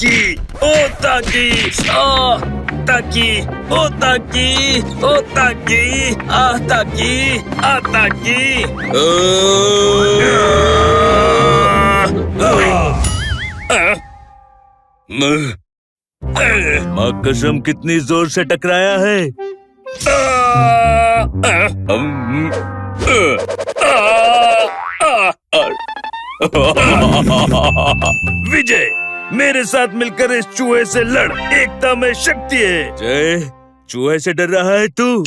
ताकी, ओ ताकी, ताकी, ओ ताकी, ओ ताकी, ताकी, ताकी। माँ कसम कितनी जोर से टकराया है। विजय, मेरे साथ मिलकर इस चूहे से लड़, एकता में शक्ति है। जय, चूहे से डर रहा है तू?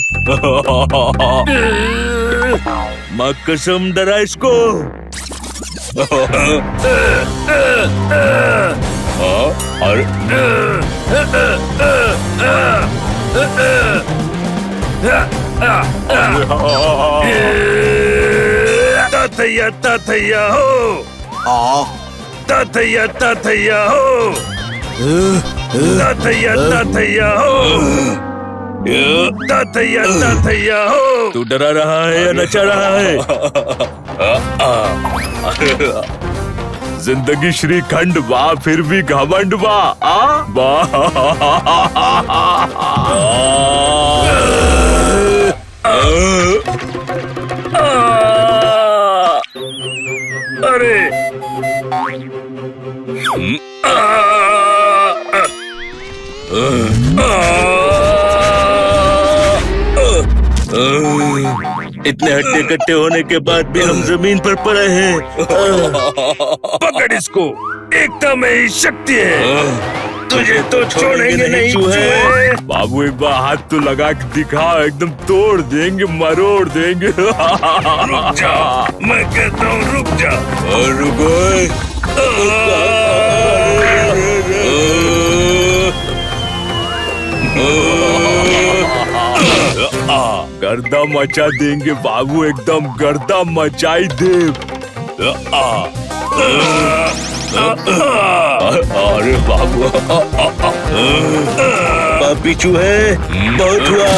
माँ कसम डरा इसको। ताथैया ताथैया हो, ताथैया ताथैया हो, ताथैया ताथैया हो, ताथैया ताथैया हो। तू डरा रहा है या नचा रहा है? जिंदगी श्रीखंड वाह, फिर भी घमंड वाह। अरे इतने हट्टे कट्टे होने के बाद भी हम जमीन पर पड़े हैं। पकड़ इसको, एकता में ही शक्ति है, तुझे तो छोड़ेंगे नहीं चूहे। बाबू एक बार हाथ तो लगा के दिखा, एकदम तोड़ देंगे, मरोड़ देंगे। रुक जा, मैं कहता हूँ रुक जा। रुको। गर्दा मचा देंगे बाबू, एकदम गर्दा मचाई दे। अरे बाबू, पीछू है, बहुत हुआ।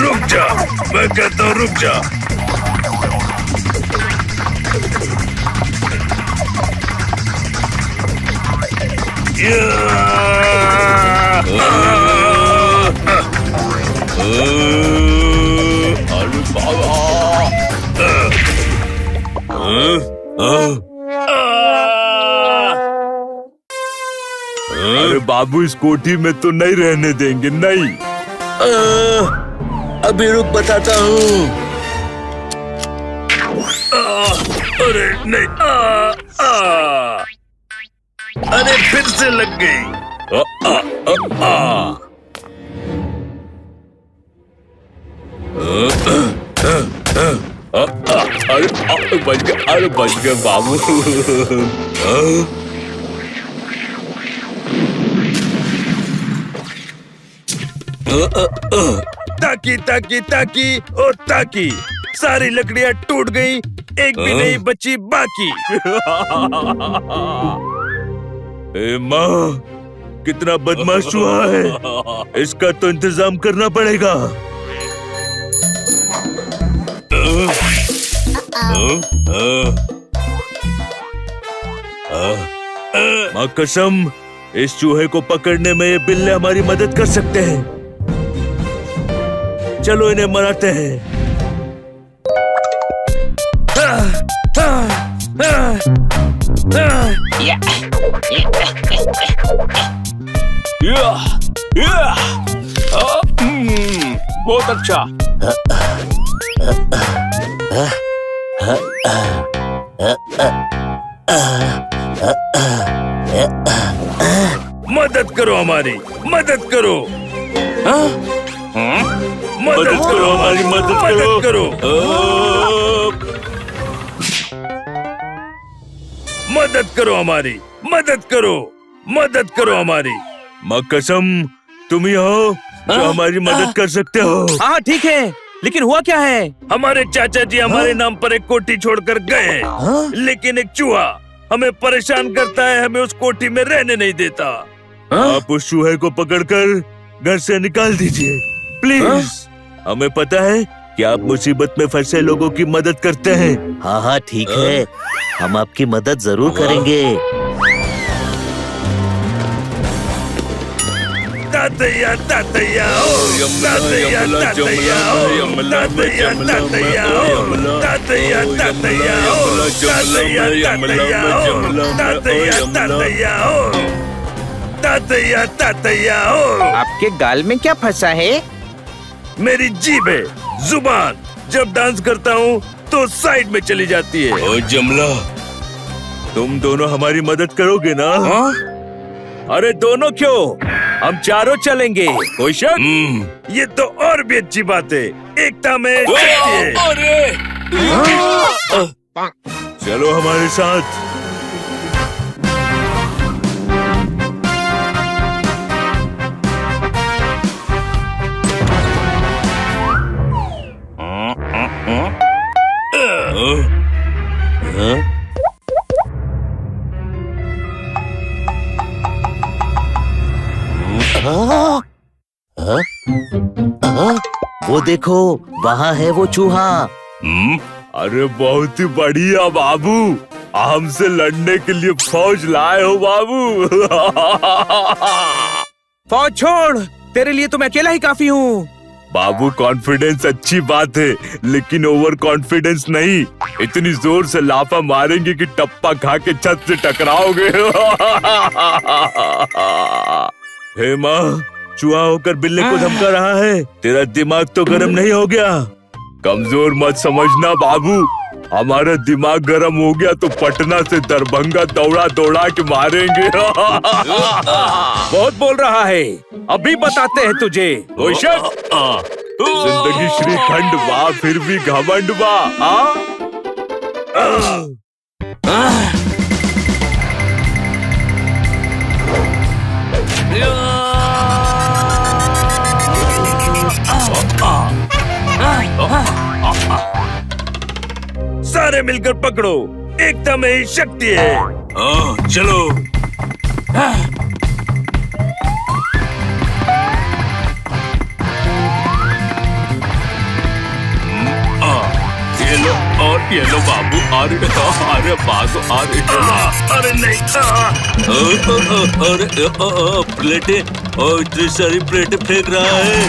रुक जा, मैं कहता हूँ रुक जा। अरे बाबा, अरे बाबू इस कोठी में तो नहीं रहने देंगे, नहीं। अभी रुक, बताता हूँ। अरे नहीं, अरे फिर से लग गई। अरे बच गए, अरे बच गए बाबू। ताकी ताकी ताकी ओ ताकी, सारी लकड़ियाँ टूट गई, एक भी नहीं बची बाकी। ए माँ, कितना बदमाश हुआ है, इसका तो इंतजाम करना पड़ेगा। माँ कसम, इस चूहे को पकड़ने में ये बिल्ले हमारी मदद कर सकते हैं। चलो इन्हें मराते हैं। बहुत अच्छा। मदद करो हमारी, मदद करो। मदद करो हमारी, मदद करो। मदद करो हमारी, मदद करो, मदद करो हमारी। माँ कसम, तुम ही हो जो हमारी मदद कर सकते हो। हाँ ठीक है, लेकिन हुआ क्या है? हमारे चाचा जी हमारे नाम पर एक कोठी छोड़कर गए, लेकिन एक चूहा हमें परेशान करता है, हमें उस कोठी में रहने नहीं देता। आप उस चूहे को पकड़कर घर से निकाल दीजिए, प्लीज। हमें पता है कि आप मुसीबत में फंसे लोगों की मदद करते हैं। हाँ हाँ ठीक है, हम आपकी मदद जरूर करेंगे। तातैया तातैया ओ, तातैया तातैया ओ, तातैया तातैया ओ, तातैया तातैया ओ, तातैया तातैया ओ, तातैया तातैया ओ, तातैया तातैया ओ। आपके गाल में क्या फंसा है? मेरी जीभ है, जुबान। जब डांस करता हूँ तो साइड में चली जाती है। ओ जमला, तुम दोनों हमारी मदद करोगे ना? हाँ? अरे दोनों क्यों, हम चारों चलेंगे। कोई शक? ये तो और भी अच्छी बात है, एकता में शक्ति है। चलो हमारे साथ। वो देखो, वहाँ है वो चूहा। अरे बहुत ही बढ़िया बाबू, हमसे लड़ने के लिए फौज लाए हो बाबू। फौज छोड़, तेरे लिए तो मैं अकेला ही काफी हूँ। बाबू कॉन्फिडेंस अच्छी बात है, लेकिन ओवर कॉन्फिडेंस नहीं। इतनी जोर से लाफा मारेंगे कि टप्पा खा के छत से टकराओगे। हे माँ, चूहा होकर बिल्ली को धमका रहा है। तेरा दिमाग तो गर्म नहीं हो गया? कमजोर मत समझना बाबू, हमारा दिमाग गर्म हो गया तो पटना से दरभंगा दौड़ा दौड़ा के मारेंगे। बहुत बोल रहा है, अभी बताते हैं तुझे। कोई शक? जिंदगी श्रीखंड बा, फिर भी घमंड बा। सारे मिलकर पकड़ो, एकता में ही शक्ति है। चलो। ये लो बाबू, अरे भागो, अरे नहीं, अरे प्लेटें, इतनी सारी प्लेटें फेंक रहा है।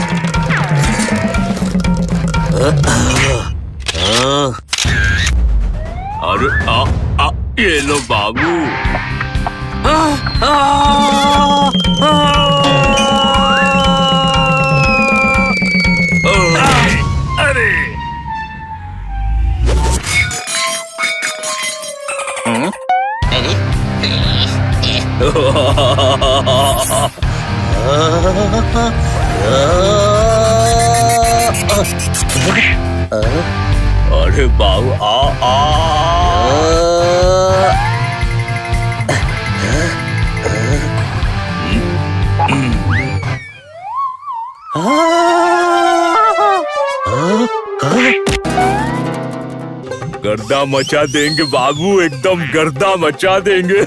अरे ये लो बाबू। अरे अरे बाबू, गर्दा मचा देंगे बाबू, एकदम गर्दा मचा देंगे।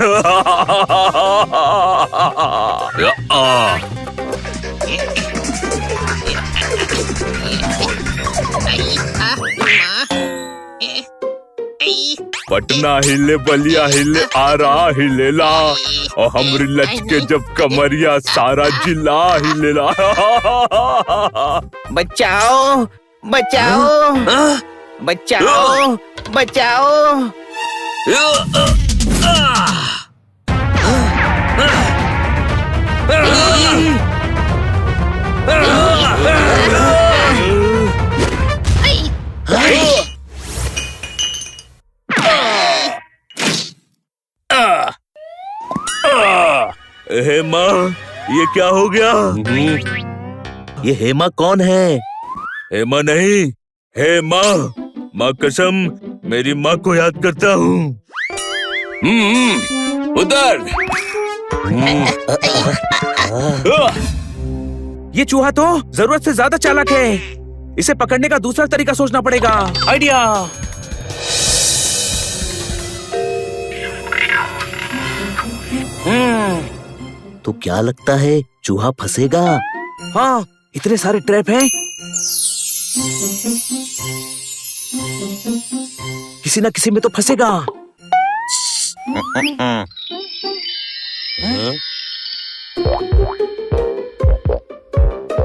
पटना हिले, बलिया हिले, आरा हिलेला, और हमरी लचके जब कमरिया सारा जिला हिलेला। बचाओ बचाओ बचाओ बचाओ। हेमा, ये क्या हो गया? ये हेमा कौन है? हेमा नहीं, हेमा। माँ कसम, मेरी माँ को याद करता हूँ। उधर। ये चूहा तो जरूरत से ज्यादा चालाक है, इसे पकड़ने का दूसरा तरीका सोचना पड़ेगा। आइडिया। तो क्या लगता है, चूहा फंसेगा? हाँ, इतने सारे ट्रैप हैं। किसी ना किसी में तो फंसेगा।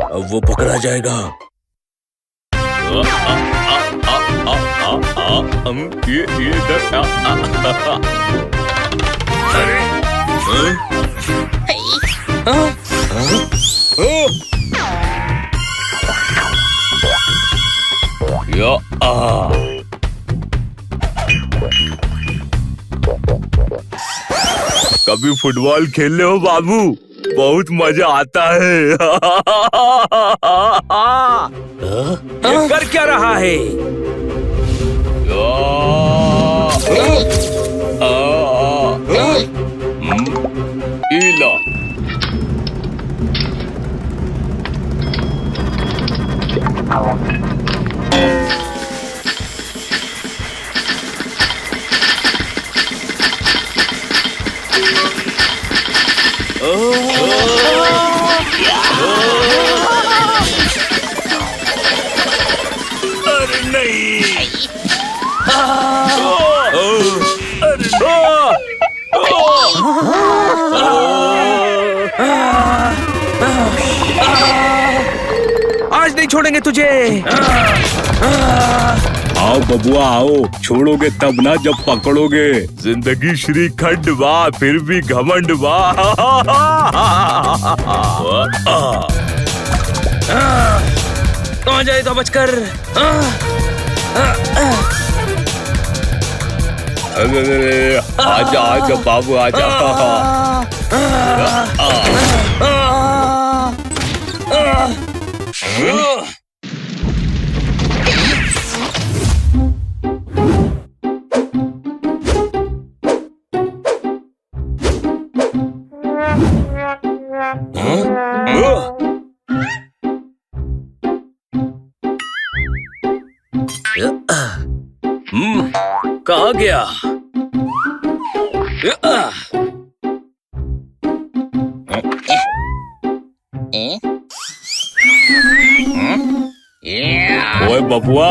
अब वो पकड़ा जाएगा। कभी फुटबॉल खेल ले हो बाबू, बहुत मजा आता है। ये कर क्या रहा है? इला अरे नहीं। आज नहीं छोड़ेंगे तुझे। आओ बबुआ आओ, छोड़ोगे तब ना जब पकड़ोगे। जिंदगी श्रीखंड वाह, फिर भी घमंड वाह। कहाँ जाए तो बचकर। आजा आजा बाबू आजा। कहाँ गया? ओए बबुआ,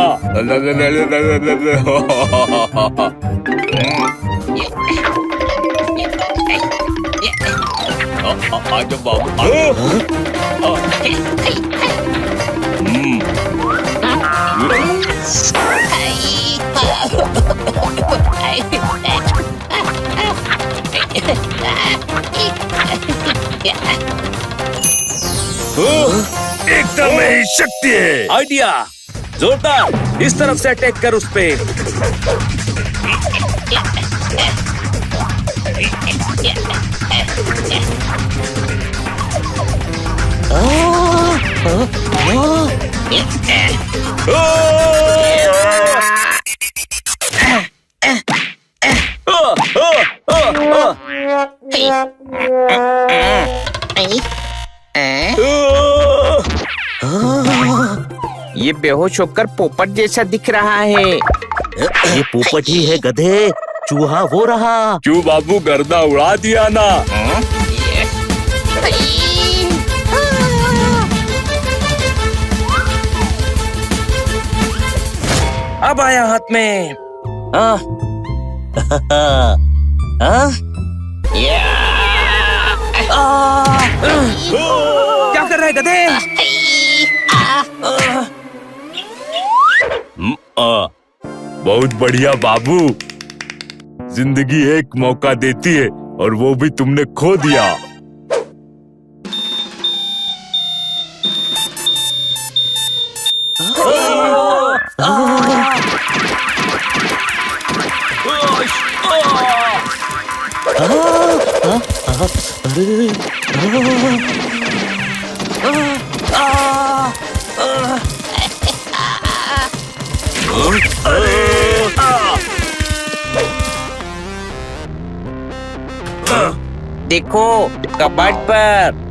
आजा बाबू। एकदम ही शक्ति है। आइडिया जोरदार, इस तरफ से अटैक कर उस पे। ये बेहोश होकर पोपट जैसा दिख रहा है। ये पोपट ही है गधे, चूहा वो रहा। क्यों बाबू, गर्दा उड़ा दिया ना। अब आया हाथ में। क्या कर रहा है गधे? बहुत बढ़िया बाबू, जिंदगी एक मौका देती है और वो भी तुमने खो दिया। देखो कबर्ड पर।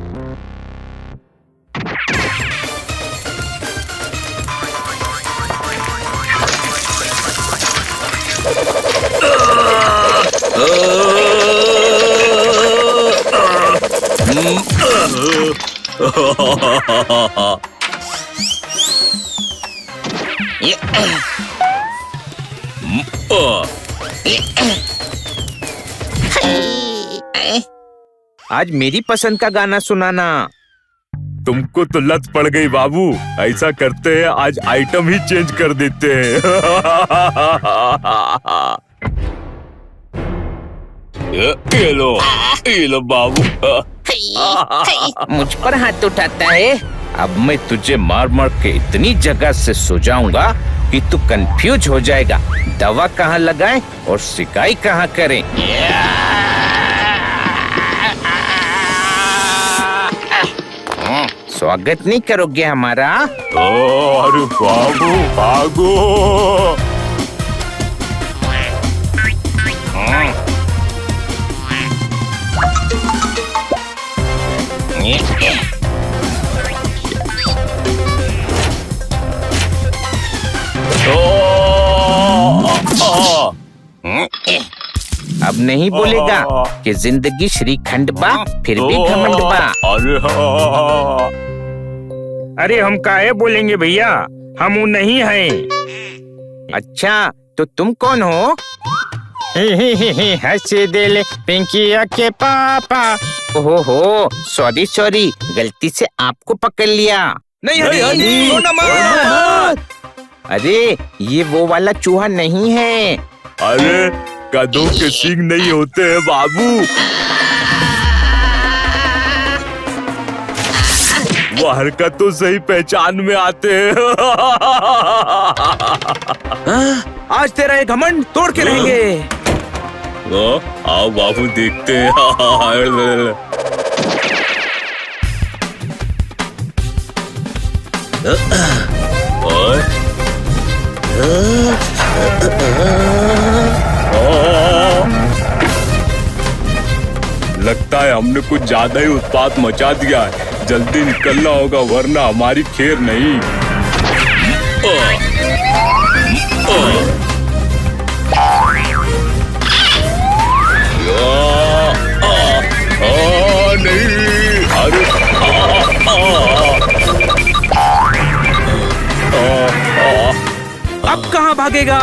आज मेरी पसंद का गाना सुनाना। तुमको तो लत पड़ गई बाबू। ऐसा करते हैं, आज आइटम ही चेंज कर देते हैं। ये लो बाबू। मुझ पर हाथ उठाता है। अब मैं तुझे मार मार के इतनी जगह से सुझाऊंगा कि तू कंफ्यूज हो जाएगा। दवा कहाँ लगाएं और सिकाई कहाँ करें। स्वागत नहीं करोगे हमारा? अरे बाबू भागो। अब नहीं बोलेगा कि जिंदगी श्रीखंड बा फिर भी घमंड बा। अरे हम काहे बोलेंगे भैया, हम वो नहीं हैं। अच्छा तो तुम कौन हो? हंसी दिल पिंकिया के पापा। ओहो सॉरी सॉरी, गलती से आपको पकड़ लिया। नहीं हनी, मत। अरे ये वो वाला चूहा नहीं है। अरे गधों के सींग नहीं होते हैं बाबू। वो हरकत तो सही पहचान में आते हैं। आज तेरा ये घमंड तोड़ के रहेंगे। आओ बाबू देखते हैं। लगता है हमने कुछ ज्यादा ही उत्पात मचा दिया है। जल्दी निकलना होगा वरना हमारी खैर नहीं। नहीं, अरे अब कहाँ भागेगा?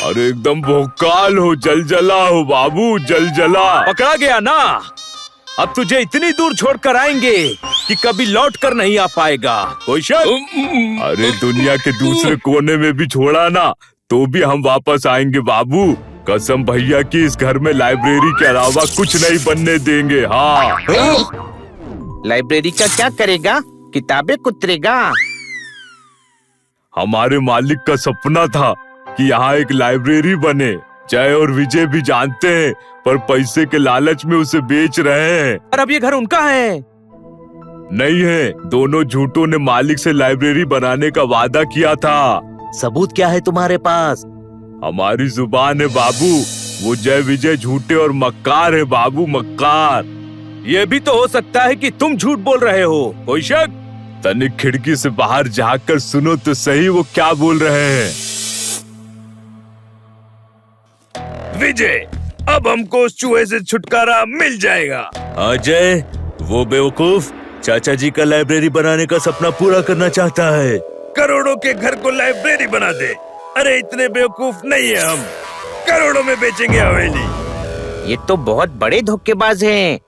अरे एकदम भोकाल हो, जलजला हो बाबू, जलजला। पकड़ा गया ना। अब तुझे इतनी दूर छोड़कर आएंगे कि कभी लौट कर नहीं आ पाएगा। कोई शक? अरे दुनिया के दूसरे कोने में भी छोड़ा ना तो भी हम वापस आएंगे बाबू। कसम भैया की इस घर में लाइब्रेरी के अलावा कुछ नहीं बनने देंगे। हाँ लाइब्रेरी का क्या करेगा? किताबें कुतरेगा। हमारे मालिक का सपना था कि यहाँ एक लाइब्रेरी बने। जय और विजय भी जानते हैं पर पैसे के लालच में उसे बेच रहे हैं। और अब ये घर उनका है? नहीं है, दोनों झूठों ने मालिक से लाइब्रेरी बनाने का वादा किया था। सबूत क्या है तुम्हारे पास? हमारी जुबान है बाबू। वो जय विजय झूठे और मक्कार है बाबू, मक्कार। ये भी तो हो सकता है कि तुम झूठ बोल रहे हो। कोई शक? तनिक खिड़की से बाहर झांक कर सुनो तो सही वो क्या बोल रहे हैं। विजय, अब हमको उस चूहे से छुटकारा मिल जाएगा। अजय, वो बेवकूफ चाचा जी का लाइब्रेरी बनाने का सपना पूरा करना चाहता है। करोड़ों के घर को लाइब्रेरी बना दे। अरे इतने बेवकूफ नहीं है हम। करोड़ों में बेचेंगे हवेली। ये तो बहुत बड़े धोखेबाज हैं।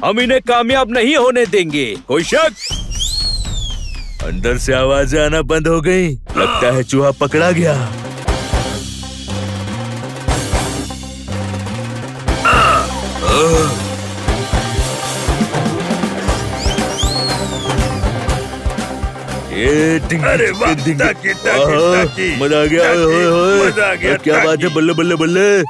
हम इन्हें कामयाब नहीं होने देंगे। कोई शक? अंदर से आवाजें आना बंद हो गई। लगता है चूहा पकड़ा गया। अरे वाह, ताकी, ताकी, मजा आ गया। मजा आ गया। क्या बात है, बल्ले बल्ले बल्ले।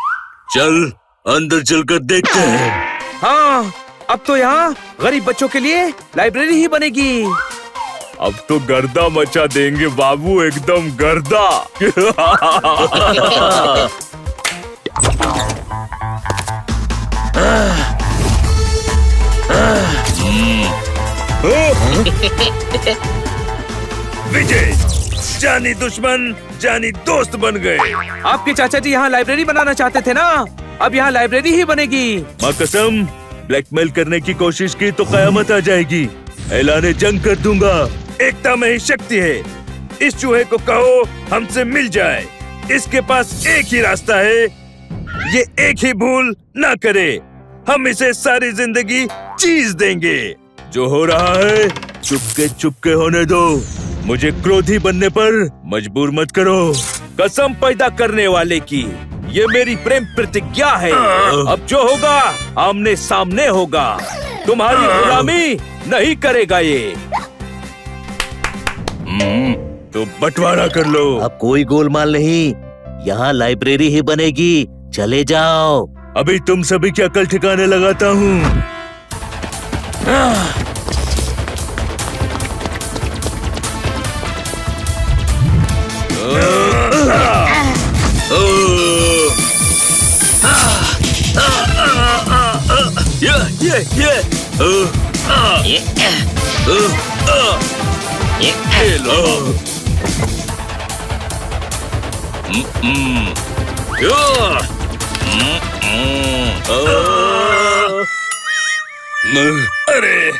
चल अंदर चलकर देखते हैं। हाँ, अब तो यहाँ गरीब बच्चों के लिए लाइब्रेरी ही बनेगी। अब तो गर्दा मचा देंगे बाबू, एकदम गर्दा। विजय, जानी दुश्मन जानी दोस्त बन गए। आपके चाचा जी यहाँ लाइब्रेरी बनाना चाहते थे ना, अब यहाँ लाइब्रेरी ही बनेगी। माँ कसम, ब्लैकमेल करने की कोशिश की तो कयामत आ जाएगी। ऐलाने जंग कर दूंगा। एकता में ही शक्ति है। इस चूहे को कहो हमसे मिल जाए। इसके पास एक ही रास्ता है, ये एक ही भूल ना करे। हम इसे सारी जिंदगी चीज देंगे। जो हो रहा है चुपके होने दो। मुझे क्रोधी बनने पर मजबूर मत करो। कसम पैदा करने वाले की ये मेरी प्रेम प्रतिज्ञा है। अब जो होगा आमने सामने होगा। तुम्हारी गुलामी नहीं करेगा ये। तो बंटवारा कर लो। अब कोई गोलमाल नहीं, यहाँ लाइब्रेरी ही बनेगी। चले जाओ। अभी तुम सभी की अकल ठिकाने लगाता हूँ। अरे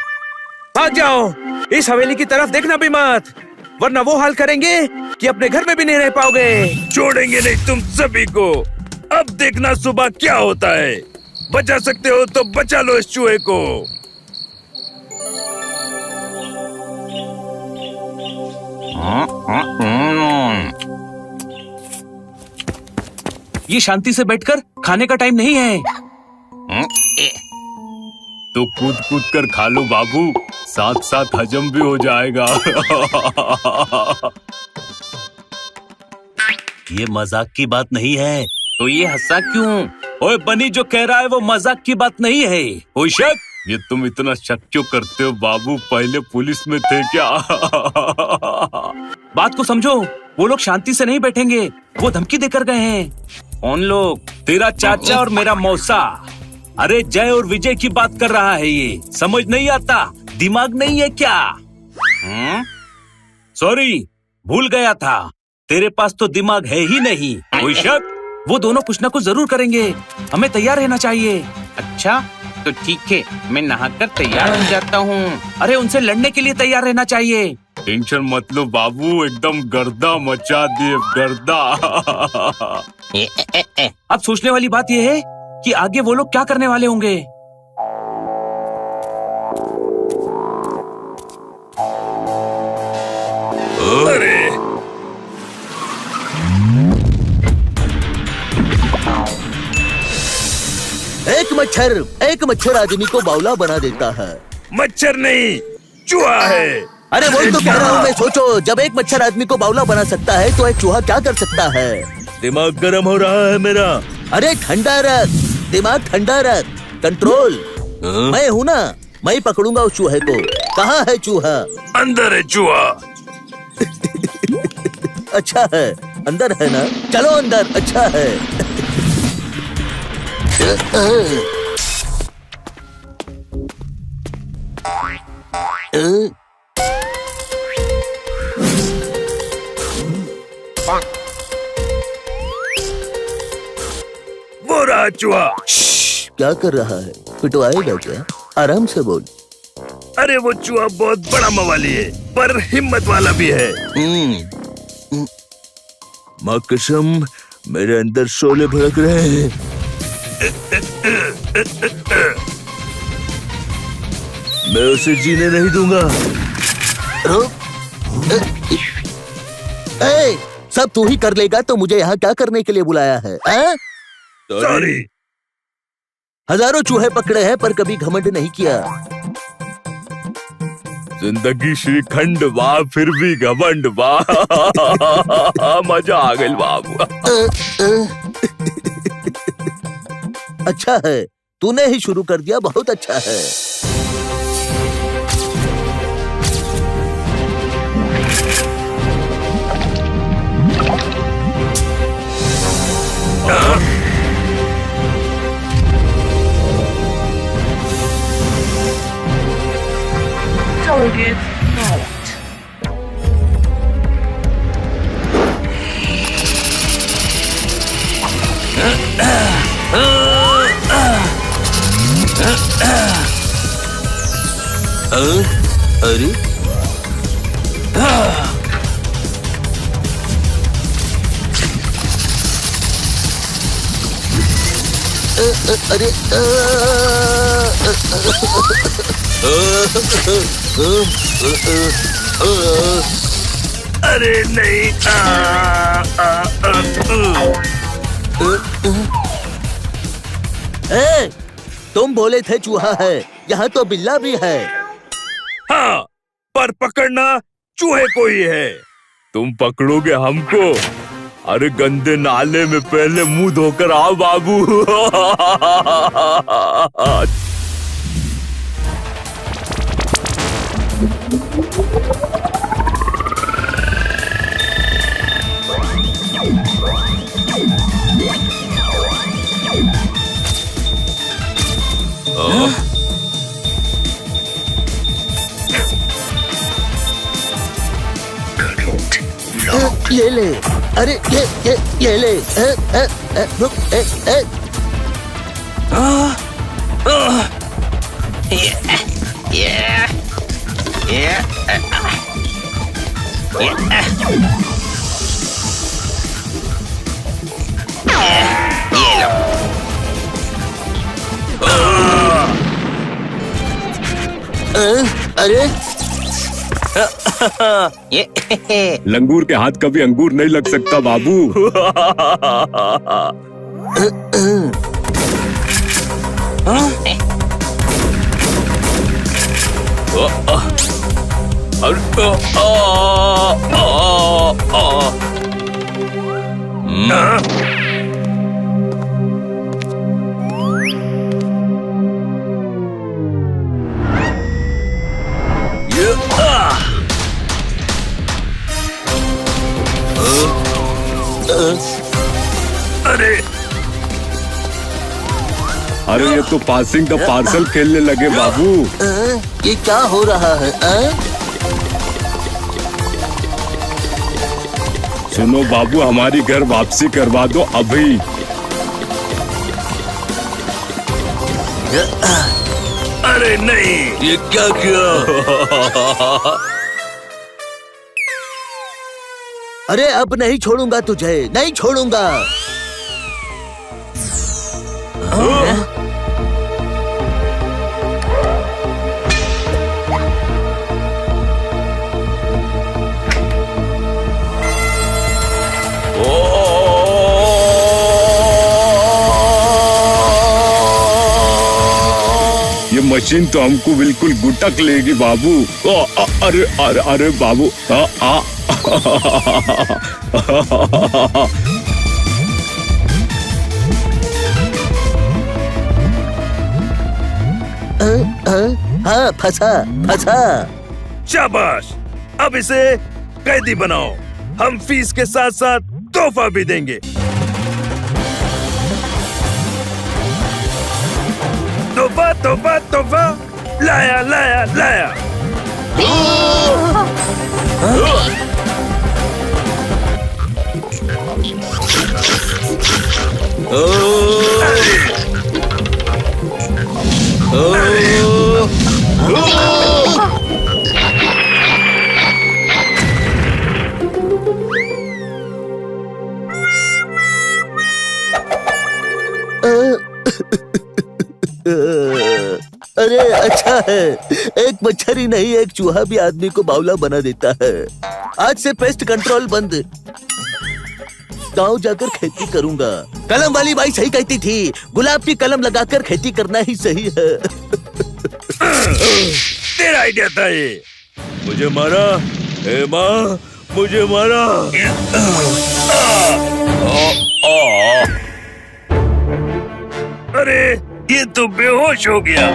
भाग जाओ, इस हवेली की तरफ देखना भी मत, वरना वो हाल करेंगे कि अपने घर में भी नहीं रह पाओगे। छोड़ेंगे नहीं तुम सभी को। अब देखना सुबह क्या होता है। बचा सकते हो तो बचा लो इस चूहे को। ये शांति से बैठकर खाने का टाइम नहीं है। तो कूद कर खा लो बाबू, साथ साथ हजम भी हो जाएगा। ये मजाक की बात नहीं है। तो ये हंसा क्यों? ओए बनी, जो कह रहा है वो मजाक की बात नहीं है। कोई शक? ये तुम इतना शक क्यों करते हो बाबू? पहले पुलिस में थे क्या? बात को समझो, वो लोग शांति से नहीं बैठेंगे, वो धमकी देकर गए हैं। कौन लोग? तेरा चाचा और मेरा मौसा। अरे जय और विजय की बात कर रहा है ये। समझ नहीं आता? दिमाग नहीं है क्या? सॉरी, भूल गया था। तेरे पास तो दिमाग है ही नहीं। कोई शक? वो दोनों कुछ ना कुछ जरूर करेंगे, हमें तैयार रहना चाहिए। अच्छा तो ठीक है, मैं नहाकर तैयार हो जाता हूँ। अरे उनसे लड़ने के लिए तैयार रहना चाहिए। टेंशन मत लो बाबू, एकदम गर्दा मचा दिए, गर्दा। अब सोचने वाली बात यह है कि आगे वो लोग क्या करने वाले होंगे। अरे एक मच्छर आदमी को बावला बना देता है। मच्छर नहीं, चूहा है। अरे वही तो कह रहा हूँ मैं। सोचो, जब एक मच्छर आदमी को बावला बना सकता है तो एक चूहा क्या कर सकता है? दिमाग गर्म हो रहा है मेरा। अरे ठंडा रख, दिमाग ठंडा रख, कंट्रोल। मैं हूँ ना, मैं ही पकड़ूंगा उस चूहे को। कहाँ है चूहा? अंदर है चूहा। अच्छा है, अंदर है ना? चलो अंदर। अच्छा है। वो रहा चूहा। क्या कर रहा है? पिटवाएगा क्या? आराम से बोल। अरे वो चूहा बहुत बड़ा मवाली है, पर हिम्मत वाला भी है। माँ कसम, मेरे अंदर शोले भड़क रहे हैं। मैं उसे जीने नहीं दूंगा। सब तू ही कर लेगा तो मुझे यहाँ क्या करने के लिए बुलाया है? सॉरी। हजारों चूहे पकड़े हैं पर कभी घमंड नहीं किया। जिंदगी श्रीखंड वाह, फिर भी घमंड वाह। मजा आ गई बाबू। अच्छा है, तूने ही शुरू कर दिया, बहुत अच्छा है। अरे अरे अरे नहीं। तुम बोले थे चूहा है, यहाँ तो बिल्ला भी है। हाँ, पर पकड़ना चूहे को ही है। तुम पकड़ोगे हमको? अरे गंदे नाले में पहले मुंह धोकर आओ बाबू। ये ले। अरे ये ले। रुक। अरे लंगूर के हाथ कभी अंगूर नहीं लग सकता बाबू। अरे अरे ये तो पासिंग द पार्सल खेलने लगे बाबू। ये क्या हो रहा है? सुनो बाबू, हमारी घर वापसी करवा दो अभी। अरे नहीं, ये क्या किया? अरे अब नहीं छोड़ूंगा तुझे, नहीं छोड़ूंगा। ये मशीन तो हमको बिल्कुल गुटक लेगी बाबू। अरे अरे अरे बाबू। हाँ, फंसा। शाबाश, अब इसे कैदी बनाओ। हम फीस के साथ साथ तोहफा भी देंगे। तोहफा। लाया। अरे अच्छा है, एक मच्छर ही नहीं, एक चूहा भी आदमी को बावला बना देता है। आज से पेस्ट कंट्रोल बंद। गांव जाकर खेती करूंगा। कलम वाली बाई सही कहती थी, गुलाब की कलम लगाकर खेती करना ही सही है। तेरा आइडिया था ये। मुझे मारा, ए माँ, मुझे मारा। अरे ये तो बेहोश हो गया।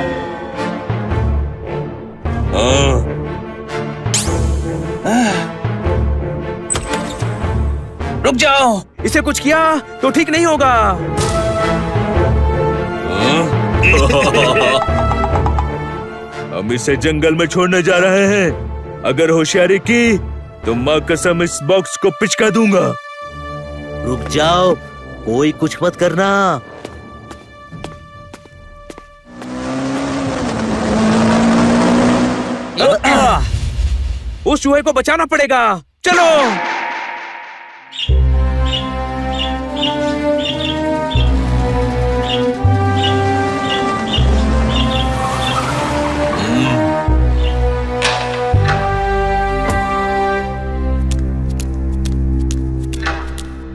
रुक जाओ, इसे कुछ किया तो ठीक नहीं होगा। हम इसे जंगल में छोड़ने जा रहे हैं। अगर होशियारी की तो माँ कसम इस बॉक्स को पिचका दूंगा। रुक जाओ, कोई कुछ मत करना। उस चूहे को बचाना पड़ेगा। चलो।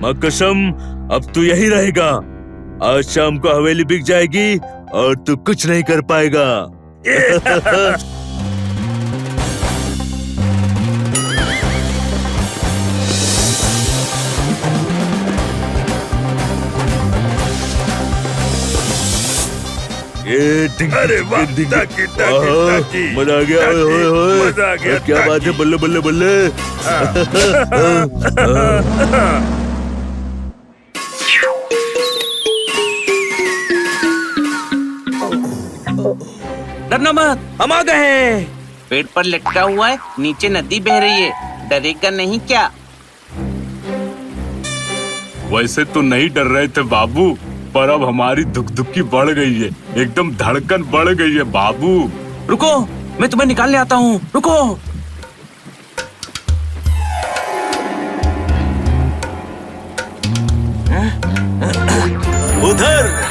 मां कसम, अब तू यही रहेगा। आज शाम को हवेली बिक जाएगी और तू कुछ नहीं कर पाएगा। अरे वाह, ताकी, ताकी, ताकी, मजा आ गया। मजा आ गया। क्या बात है, बल्ले बल्ले बल्ले। डरना मत, हम आ गए हैं। पेड़ पर लटका हुआ है, नीचे नदी बह रही है, डरेगा नहीं क्या? वैसे तो नहीं डर रहे थे बाबू, पर अब हमारी धुक-धुकी बढ़ गई है, एकदम धड़कन बढ़ गई है बाबू। रुको, मैं तुम्हें निकालने आता हूँ, रुको। उधर।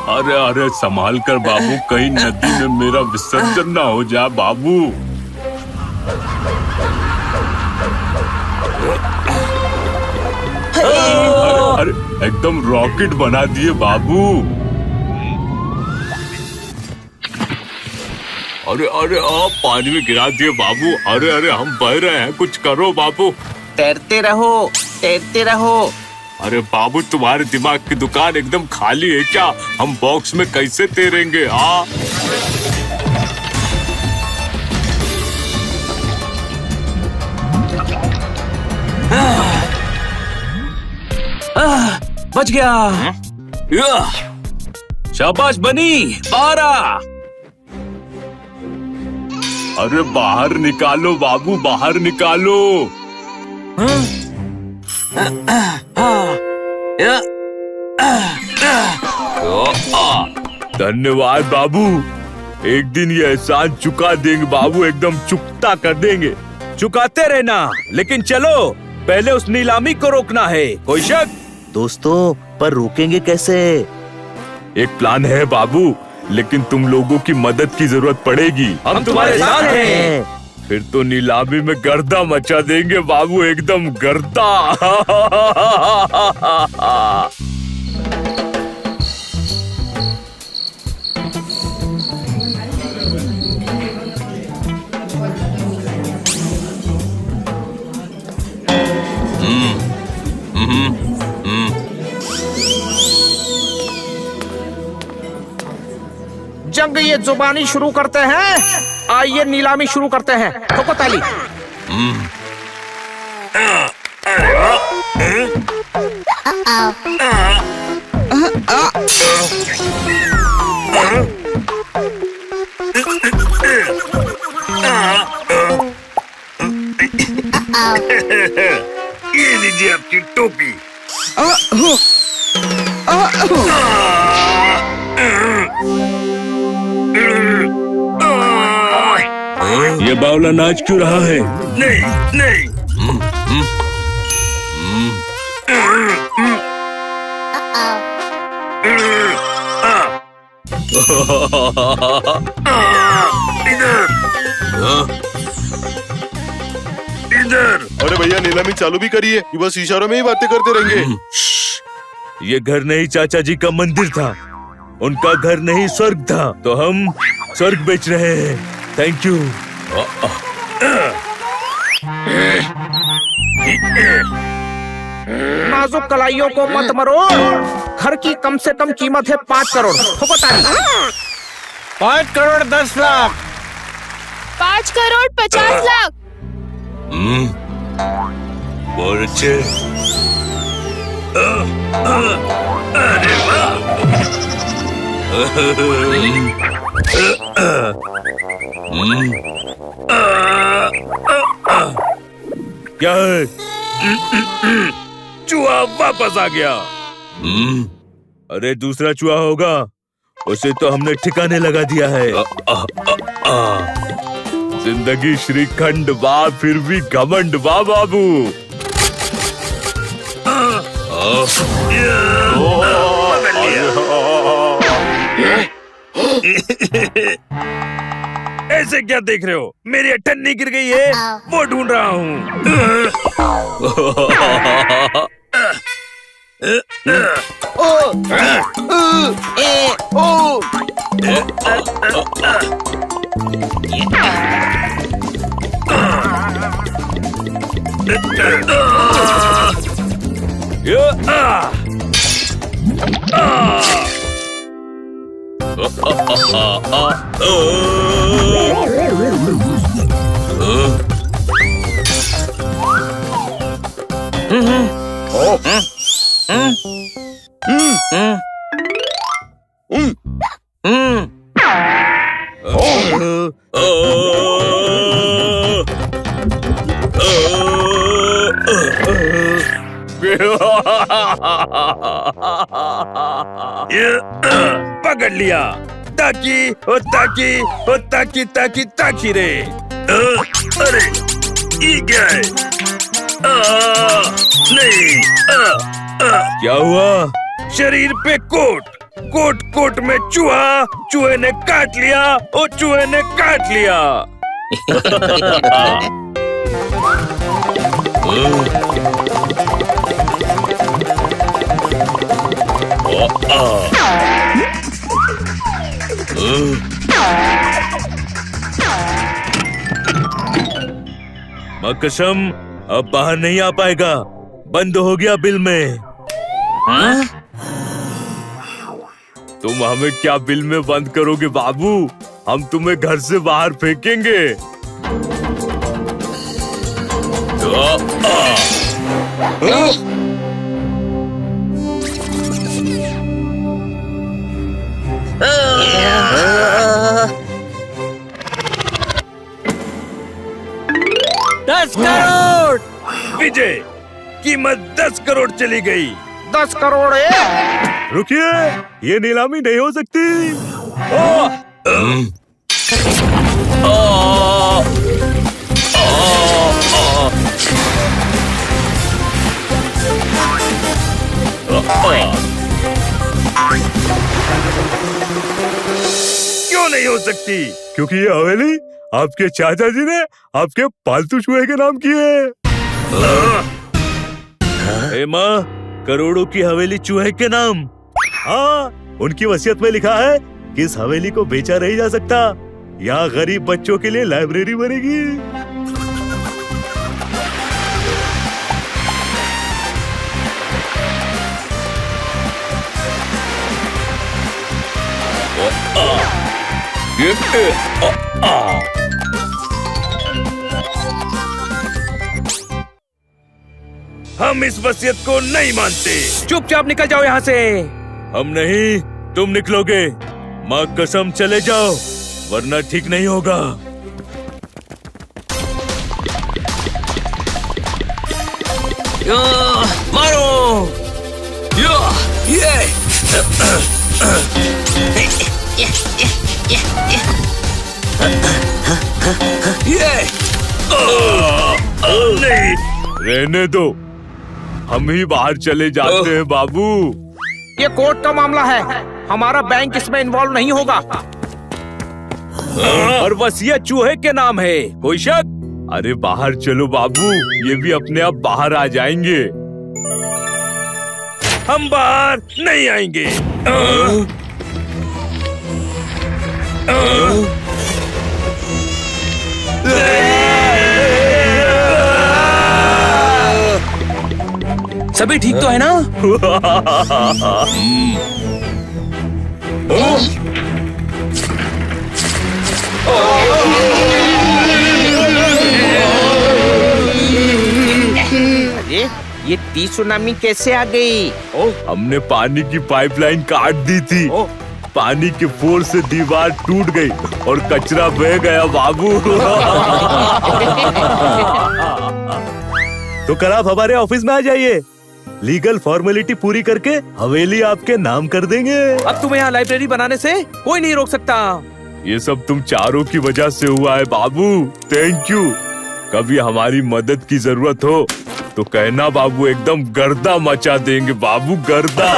अरे अरे संभाल कर बाबू, कहीं नदी में मेरा विसर्जन ना हो जाए बाबू। अरे एकदम रॉकेट बना दिए बाबू। अरे अरे आप पानी में गिरा दिए बाबू। अरे अरे हम बह रहे हैं, कुछ करो बाबू। तैरते रहो, तैरते रहो। अरे बाबू, तुम्हारे दिमाग की दुकान एकदम खाली है क्या? हम बॉक्स में कैसे तैरेंगे? हाँ, बच गया। शाबाश बनी, बाहर आ। अरे बाहर निकालो बाबू, बाहर निकालो। धन्यवाद बाबू, एक दिन ये एहसान चुका देंगे बाबू, एकदम चुकता कर देंगे। चुकाते रहना, लेकिन चलो पहले उस नीलामी को रोकना है। कोई शक? दोस्तों, पर रोकेंगे कैसे? एक प्लान है बाबू, लेकिन तुम लोगों की मदद की जरूरत पड़ेगी। हम तुम्हारे साथ हैं। फिर तो नीलामी में गर्दा मचा देंगे बाबू, एकदम गर्दा। जंग ये जुबानी शुरू करते हैं, आइए नीलामी शुरू करते हैं। ठोको ताली। ये लीजिए आपकी टोपी। ये बावला नाच क्यों रहा है? नहीं नहीं। इधर। अरे भैया, नीलामी चालू भी करिए, ये बस इशारों में ही बातें करते रहेंगे। ये घर नहीं चाचा जी का मंदिर था, उनका घर नहीं स्वर्ग था, तो हम स्वर्ग बेच रहे हैं। Thank you. नाजुक कलाइयों को मत मरोड़। घर की कम से कम कीमत है 5 करोड़। ठोको ताली। 5 करोड़ 10 लाख। 5 करोड़ 50 लाख। बहुत अच्छे। अरे वाह। क्या है? चूहा वापस आ गया। अरे दूसरा चूहा होगा, उसे तो हमने ठिकाने लगा दिया है। जिंदगी श्रीखंड बा, फिर भी घमंड बा बाबू। ऐसे क्या देख रहे हो? मेरी अठन्नी गिर गई है, वो ढूंढ रहा हूँ। पकड़ लिया। ताकी ओ ताकी ओ ताकी ताकी ताकी रे। अरे ये क्या है? नहीं। क्या हुआ? शरीर पे कोट, कोट कोट में चूहा, चूहे ने काट लिया और चूहे ने काट लिया। माँ कसम, अब बाहर नहीं आ पाएगा, बंद हो गया बिल में। तुम हमें क्या बिल में बंद करोगे बाबू? हम तुम्हें घर से बाहर फेंकेंगे। विजय, कीमत 10 करोड़ चली गई। 10 करोड़ रुकिए, ये नीलामी नहीं हो सकती। क्यों नहीं हो सकती? क्योंकि ये हवेली आपके चाचा जी ने आपके पालतू चूहे के नाम की है। माँ, करोड़ों की हवेली चूहे के नाम। हाँ, उनकी वसीयत में लिखा है कि इस हवेली को बेचा नहीं जा सकता। यहाँ गरीब बच्चों के लिए लाइब्रेरी बनेगी। हम इस वसीयत को नहीं मानते। चुपचाप निकल जाओ यहाँ से। हम नहीं, तुम निकलोगे। माँ कसम, चले जाओ, वरना ठीक नहीं होगा। मारो। नहीं, रहने दो, हम ही बाहर चले जाते हैं बाबू। ये कोर्ट का मामला है, हमारा बैंक इसमें इन्वॉल्व नहीं होगा। और वसीयत चूहे के नाम है, कोई शक? अरे बाहर चलो बाबू, ये भी अपने आप बाहर आ जाएंगे। हम बाहर नहीं आएंगे। सभी ठीक तो है ना? अरे ये 30 सुनामी कैसे आ गई? हमने पानी की पाइपलाइन काट दी थी। पानी के फोर्स से दीवार टूट गई और कचरा बह गया बाबू। तो कल आप हमारे ऑफिस में आ जाइए, लीगल फॉर्मेलिटी पूरी करके हवेली आपके नाम कर देंगे। अब तुम्हें यहाँ लाइब्रेरी बनाने से कोई नहीं रोक सकता। ये सब तुम चारों की वजह से हुआ है बाबू, थैंक यू। कभी हमारी मदद की जरूरत हो तो कहना बाबू, एकदम गर्दा मचा देंगे बाबू, गर्दा।